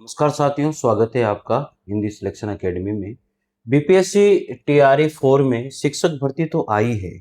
नमस्कार साथियों, स्वागत है आपका हिंदी सिलेक्शन एकेडमी में। बीपीएससी टीआरई 4 में शिक्षक भर्ती तो आई है,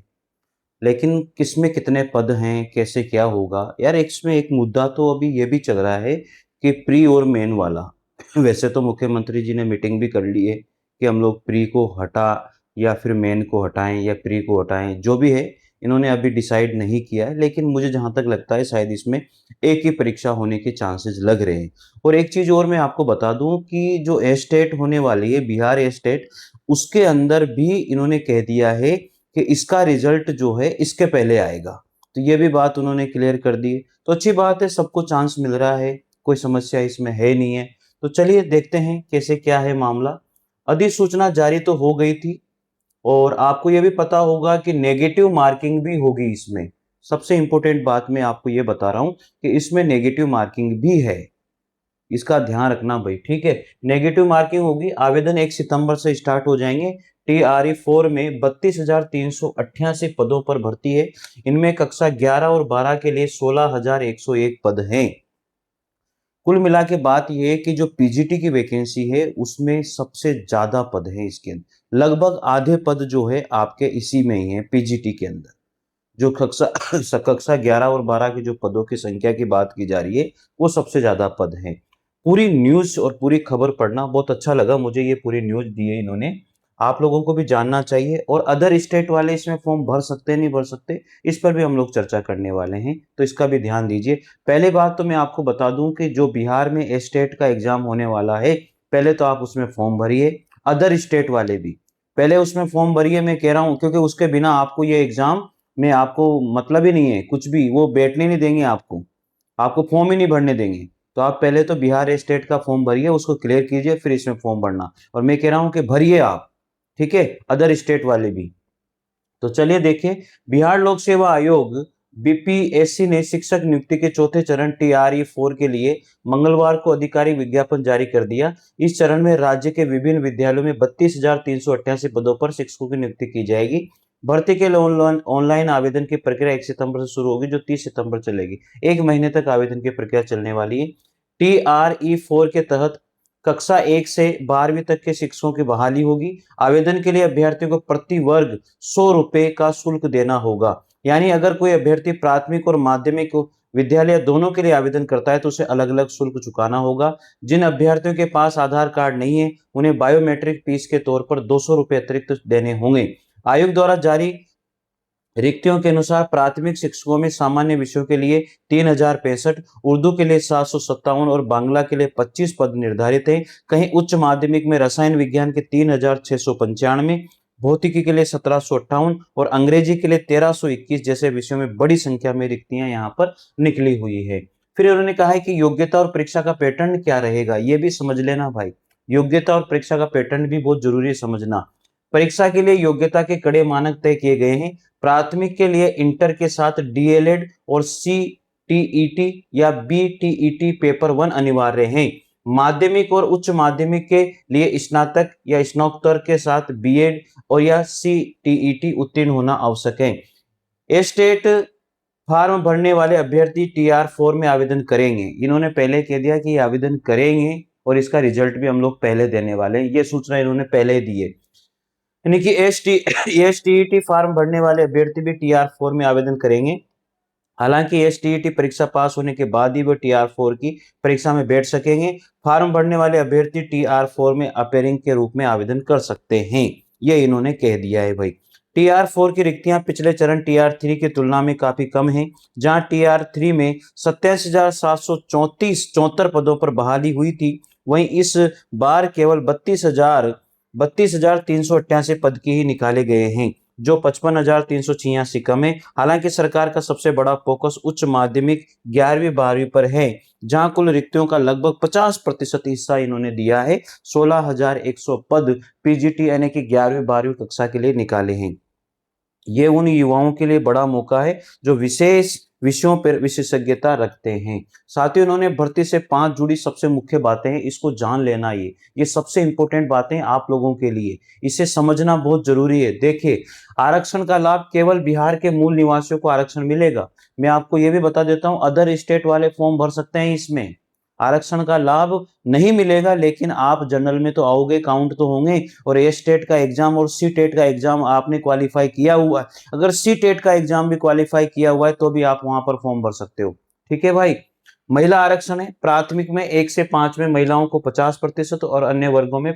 लेकिन किसमें कितने पद हैं, कैसे क्या होगा यार। इसमें एक मुद्दा तो अभी ये भी चल रहा है कि प्री और मेन वाला। वैसे तो मुख्यमंत्री जी ने मीटिंग भी कर ली है कि हम लोग प्री को हटा या फिर मेन को हटाएं या प्री को हटाएं, जो भी है इन्होंने अभी डिसाइड नहीं किया है। लेकिन मुझे जहां तक लगता है शायद इसमें एक ही परीक्षा होने के चांसेस लग रहे हैं। और एक चीज और मैं आपको बता दूं कि जो स्टेट होने वाली है बिहार स्टेट, उसके अंदर भी इन्होंने कह दिया है कि इसका रिजल्ट जो है इसके पहले आएगा। तो ये भी बात उन्होंने क्लियर कर दी है। तो अच्छी बात है, सबको चांस मिल रहा है, कोई समस्या इसमें है नहीं है। तो चलिए देखते हैं कैसे क्या है मामला। अधिसूचना जारी तो हो गई थी, और आपको ये भी पता होगा कि नेगेटिव मार्किंग भी होगी इसमें। सबसे इंपॉर्टेंट बात मैं आपको ये बता रहा हूं कि इसमें नेगेटिव मार्किंग भी है, इसका ध्यान रखना भाई, ठीक है। नेगेटिव मार्किंग होगी। आवेदन 1 सितंबर से स्टार्ट हो जाएंगे। टीआरई 4 में 32,388 पदों पर भर्ती है। इनमें कक्षा 11 और 12 के लिए 16,101 पद हैं। कुल मिला के बात यह है कि जो पीजीटी की वैकेंसी है उसमें सबसे ज्यादा पद है इसके अंदर। लगभग आधे पद जो है आपके इसी में ही है, पीजीटी के अंदर। जो कक्षा कक्षा 11 और 12 के जो पदों की संख्या की बात की जा रही है, वो सबसे ज्यादा पद हैं। पूरी न्यूज और पूरी खबर पढ़ना बहुत अच्छा लगा मुझे, ये पूरी न्यूज दी है इन्होंने। आप लोगों को भी जानना चाहिए। और अदर स्टेट वाले इसमें फॉर्म भर सकते हैं नहीं भर सकते, इस पर भी हम लोग चर्चा करने वाले हैं, तो इसका भी ध्यान दीजिए। पहले बात तो मैं आपको बता दूं कि जो बिहार में स्टेट का एग्जाम होने वाला है, पहले तो आप उसमें फॉर्म भरिए। अदर स्टेट वाले भी पहले उसमें फॉर्म भरिए, मैं कह रहा हूं, क्योंकि उसके बिना आपको ये एग्जाम में आपको मतलब ही नहीं है कुछ भी, वो बैठने नहीं देंगे आपको, आपको फॉर्म ही नहीं भरने देंगे। तो आप पहले तो बिहार स्टेट का फॉर्म भरिए, उसको क्लियर कीजिए, फिर इसमें फॉर्म भरना। और मैं कह रहा हूं कि भरिए आप, ठीक है, अदर स्टेट वाले भी। तो चलिए देखिए, बिहार लोक सेवा आयोग बीपीएससी ने शिक्षक नियुक्ति के चौथे चरण टीआरई 4 के लिए मंगलवार को आधिकारिक विज्ञापन जारी कर दिया। इस चरण में राज्य के विभिन्न विद्यालयों में 32,388 पदों पर शिक्षकों की नियुक्ति की जाएगी। भर्ती के लिए ऑनलाइन आवेदन की प्रक्रिया 1 सितंबर से शुरू होगी, जो 30 सितंबर चलेगी। एक महीने तक आवेदन की प्रक्रिया चलने वाली है। टीआरई 4 के तहत कक्षा 1 से 12वीं तक के शिक्षकों की बहाली होगी। आवेदन के लिए अभ्यर्थियों को प्रति वर्ग 100 रुपए का शुल्क देना होगा। यानी अगर कोई अभ्यर्थी प्राथमिक और माध्यमिक विद्यालय दोनों के लिए आवेदन करता है तो उसे अलग अलग शुल्क चुकाना होगा। जिन अभ्यर्थियों के पास आधार कार्ड नहीं है, उन्हें बायोमेट्रिक फीस के तौर पर 200 रुपए अतिरिक्त देने होंगे। आयोग द्वारा जारी रिक्तियों के अनुसार प्राथमिक शिक्षकों में सामान्य विषयों के लिए 3,065, उर्दू के लिए 757 और बांग्ला के लिए 25 पद निर्धारित हैं। कहीं उच्च माध्यमिक में रसायन विज्ञान के 3,695, भौतिकी के लिए 1,758 और अंग्रेजी के लिए 1,321 जैसे विषयों में बड़ी संख्या में रिक्तियां यहाँ पर निकली हुई है। फिर उन्होंने कहा है कि योग्यता और परीक्षा का पैटर्न क्या रहेगा, ये भी समझ लेना भाई। योग्यता और परीक्षा का पैटर्न भी बहुत जरूरी है समझना। परीक्षा के लिए योग्यता के कड़े मानक तय किए गए हैं। प्राथमिक के लिए इंटर के साथ डीएलएड और सीटीईटी या बीटीईटी पेपर 1 अनिवार्य हैं। माध्यमिक और उच्च माध्यमिक के लिए स्नातक या स्नातकोत्तर के साथ बीएड और या सीटीईटी उत्तीर्ण होना आवश्यक है। स्टेट फार्म भरने वाले अभ्यर्थी टीआर 4 में आवेदन करेंगे। इन्होंने पहले कह दिया कि आवेदन करेंगे और इसका रिजल्ट भी हम लोग पहले देने वाले हैं, ये सूचना इन्होंने पहले दी है। यानी कि एसटीईटी फॉर्म भरने वाले अभ्यर्थी भी टीआर 4 में आवेदन करेंगे। हालांकि एसटीईटी परीक्षा पास होने के बाद ही वो टीआर 4 की परीक्षा में बैठ सकेंगे। फॉर्म भरने वाले अभ्यर्थी टीआर 4 में अपेयरिंग के रूप में आवेदन कर सकते हैं, ये इन्होंने कह दिया है भाई। टीआर 4 की रिक्तियां पिछले चरण टीआर 3 की तुलना में काफी कम है। जहां टीआर 3 में 27,734 पदों पर बहाली हुई थी, वहीं इस बार केवल 32,388 पद की ही निकाले गए हैं, जो 55,386 कम है। हालांकि सरकार का सबसे बड़ा फोकस उच्च माध्यमिक 11वीं 12वीं पर है, जहां कुल रिक्तियों का लगभग 50% हिस्सा इन्होंने दिया है। 16,100 पद पीजीटी यानी कि 11वीं 12वीं कक्षा के लिए निकाले हैं। ये उन युवाओं के लिए बड़ा मौका है जो विशेष विषयों पर विशेषज्ञता रखते हैं। साथ ही उन्होंने भर्ती से 5 जुड़ी सबसे मुख्य बातें हैं, इसको जान लेना। ये सबसे इंपॉर्टेंट बातें आप लोगों के लिए, इसे समझना बहुत जरूरी है। देखिए, आरक्षण का लाभ केवल बिहार के मूल निवासियों को आरक्षण मिलेगा। मैं आपको ये भी बता देता हूं, अदर स्टेट वाले फॉर्म भर सकते हैं इसमें। आरक्षण का लाभ नहीं मिलेगा, लेकिन आप जनरल में तो आओगे, काउंट तो होंगे। और ए स्टेट का एग्जाम और सी टेट का एग्जाम आपने क्वालिफाई किया हुआ है, अगर सी टेट का एग्जाम भी क्वालिफाई किया हुआ है तो भी आप वहां पर फॉर्म भर सकते हो। ठीक है भाई। महिला आरक्षण है, प्राथमिक में 1 से 5 में महिलाओं को 50% और अन्य वर्गों में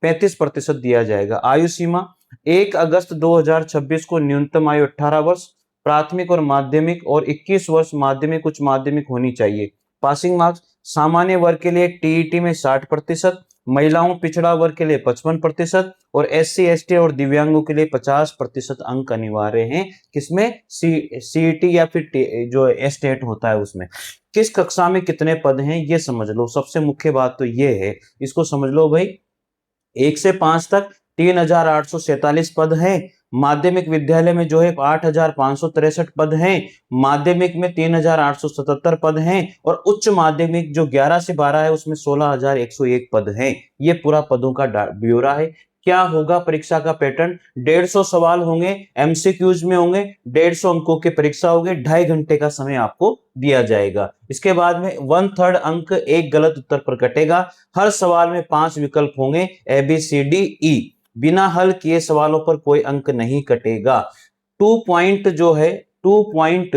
35% दिया जाएगा। आयु सीमा 1 अगस्त 2026 को न्यूनतम आयु 18 वर्ष प्राथमिक और माध्यमिक, और 21 वर्ष माध्यमिक उच्च माध्यमिक होनी चाहिए। पासिंग मार्क्स सामान्य वर्ग के लिए टीईटी में 60%, महिलाओं पिछड़ा वर्ग के लिए 55%, और एससी एसटी और दिव्यांगों के लिए 50% अंक अनिवार्य हैं। किसमें? सीईटी या फिर जो एस्टेट होता है उसमें। किस कक्षा में कितने पद हैं ये समझ लो, सबसे मुख्य बात तो ये है, इसको समझ लो भाई। 1 से 5 तक 3,847 पद हैं। माध्यमिक विद्यालय में जो है 8,563 पद हैं। माध्यमिक में 3,877 पद हैं। और उच्च माध्यमिक जो 11 से 12 है उसमें 16,101 पद हैं। ये पूरा पदों का ब्यौरा है। क्या होगा परीक्षा का पैटर्न? 150 सवाल होंगे, एमसीक्यूज में होंगे, 150 अंकों की परीक्षा होगी, 2.5 घंटे का समय आपको दिया जाएगा। इसके बाद में 1/3 अंक एक गलत उत्तर पर कटेगा। हर सवाल में 5 विकल्प होंगे, A B C D E. बिना हल किए सवालों पर कोई अंक नहीं कटेगा। 2 पॉइंट जो है, 2 पॉइंट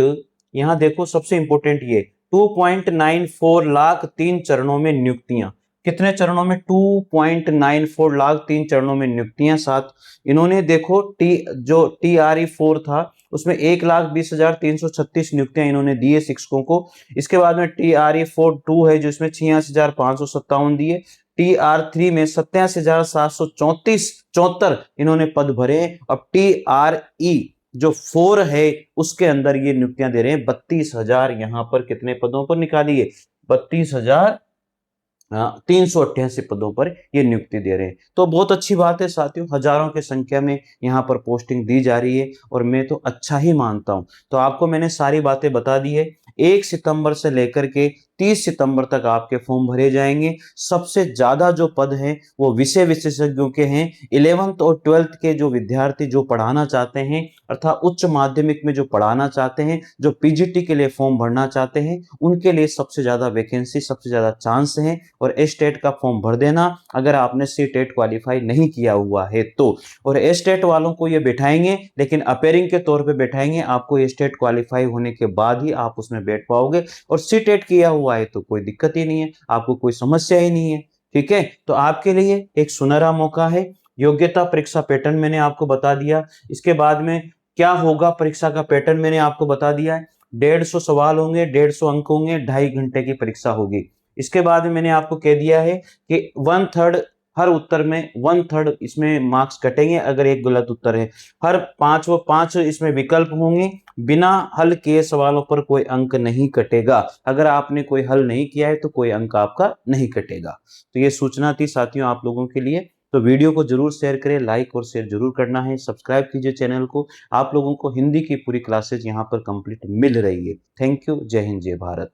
यहां देखो, सबसे इंपॉर्टेंट ये 2.94 लाख 3 चरणों में नियुक्तियां। कितने चरणों में? 2.94 लाख 3 चरणों में नियुक्तियां। साथ इन्होंने देखो जो TRE 4 था उसमें 1,20,336 नियुक्तियां इन्होंने दी है शिक्षकों को। इसके बाद में TRE 4 2 है जिसमें 86,557 दिए। TR3 में 87,734 इन्होंने पद भरे। अब TRE जो 4 है उसके अंदर ये नियुक्तियां दे रहे हैं 32,000। यहां पर कितने पदों पर निकालिए? 32,388 पदों पर ये नियुक्ति दे रहे हैं। तो बहुत अच्छी बात है साथियों, हजारों की संख्या में यहाँ पर पोस्टिंग दी जा रही है और मैं तो अच्छा ही मानता हूं। तो आपको मैंने सारी बातें बता दी है। 1 सितंबर से लेकर के 30 सितंबर तक आपके फॉर्म भरे जाएंगे। सबसे ज्यादा जो पद हैं वो विषय विशेषज्ञों के हैं। 11th और 12th के जो विद्यार्थी जो पढ़ाना चाहते हैं, अर्थात उच्च माध्यमिक में जो पढ़ाना चाहते हैं, जो पीजीटी के लिए फॉर्म भरना चाहते हैं, उनके लिए सबसे ज्यादा वैकेंसी, सबसे ज्यादा चांस है। और ए स्टेट का फॉर्म भर देना अगर आपने सी टेट क्वालिफाई नहीं किया हुआ है तो। और ए स्टेट वालों को ये बैठाएंगे, लेकिन अपेयरिंग के तौर पे बैठाएंगे। आपको ए स्टेट क्वालिफाई होने के बाद ही आप उसमें बैठ पाओगे। और सी टेट किया हुआ है तो कोई दिक्कत ही नहीं है, आपको कोई समस्या ही नहीं है। ठीक है, तो आपके लिए एक सुनहरा मौका है। योग्यता परीक्षा पैटर्न मैंने आपको बता दिया। इसके बाद में क्या होगा परीक्षा का पैटर्न मैंने आपको बता दिया है। 150 सवाल होंगे, 150 अंक होंगे, 2.5 घंटे की परीक्षा होगी। इसके बाद में मैंने आपको कह दिया है कि 1/3 हर उत्तर में 1/3 इसमें मार्क्स कटेंगे अगर एक गलत उत्तर है। हर 5 इसमें विकल्प होंगे। बिना हल किए सवालों पर कोई अंक नहीं कटेगा। अगर आपने कोई हल नहीं किया है तो कोई अंक आपका नहीं कटेगा। तो ये सूचना थी साथियों आप लोगों के लिए। तो वीडियो को जरूर शेयर करें, लाइक और शेयर जरूर करना है, सब्सक्राइब कीजिए चैनल को। आप लोगों को हिंदी की पूरी क्लासेज यहाँ पर कंप्लीट मिल रही है। Thank you. जय हिंद, जय भारत।